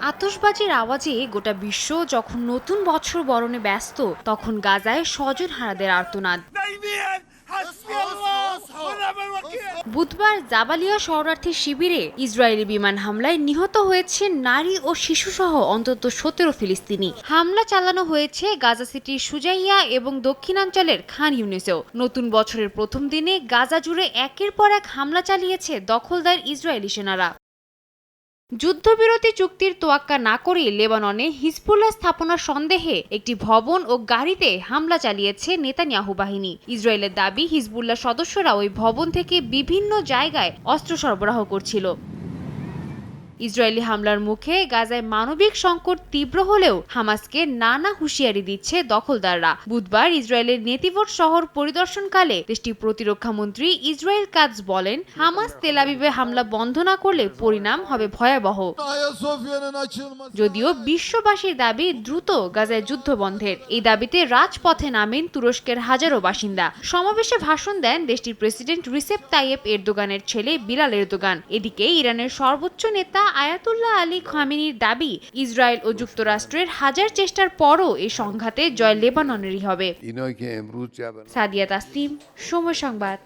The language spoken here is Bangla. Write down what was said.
আতশবাজির আওয়াজে গোটা বিশ্ব যখন নতুন বছর বরণে ব্যস্ত, তখন গাজায় স্বজনহারাদের আর্তনাদ। বুধবার জাবালিয়া শরণার্থী শিবিরে ইসরায়েলি বিমান হামলায় নিহত হয়েছে নারী ও শিশুসহ অন্তত ১৭ ফিলিস্তিনি। হামলা চালানো হয়েছে গাজা সিটির সুজাইয়া এবং দক্ষিণাঞ্চলের খান ইউনিসেও। নতুন বছরের প্রথম দিনে গাজা জুড়ে একের পর এক হামলা চালিয়েছে দখলদার ইসরায়েলি সেনারা। যুদ্ধবিরতি চুক্তির তোয়াক্কা না করে লেবাননে হিজবুল্লাহ স্থাপনার সন্দেহে একটি ভবন ও গাড়িতে হামলা চালিয়েছে নেতানিয়াহু বাহিনী। ইসরায়েলের দাবি, হিজবুল্লাহ সদস্যরা ওই ভবন থেকে বিভিন্ন জায়গায় অস্ত্র সরবরাহ করছিল। ইসরায়েলি হামলার মুখে গাজায় মানবিক সংকট তীব্র হলেও হামাসকে নানা হুঁশিয়ারি দিচ্ছে দখলদাররা। বুধবার ইসরায়েলের নেতিভোট শহর পরিদর্শনকালে দেশটির প্রতিরক্ষা মন্ত্রী ইসরায়েল কাটজ বলেন, হামাস তেল আবিবে হামলা বন্ধ না করলে পরিণাম হবে ভয়াবহ। যদিও বিশ্ববাসীর দাবি দ্রুত গাজায় যুদ্ধ বন্ধের। এই দাবিতে রাজপথে নামেন তুরস্কের হাজারো বাসিন্দা। সমাবেশে ভাষণ দেন দেশটির প্রেসিডেন্ট রিসেপ তাইয়েপ এরদোগানের ছেলে বিলাল এরদোগান। এদিকে ইরানের সর্বোচ্চ নেতা আয়াতুল্লাহ আলী খামেনির দাবি, ইসরায়েল ও যুক্তরাষ্ট্রের হাজার চেষ্টার পরও এই সংঘাতে জয় লেবাননেরই হবে। সাদিয়া তাসলিম, সময় সংবাদ।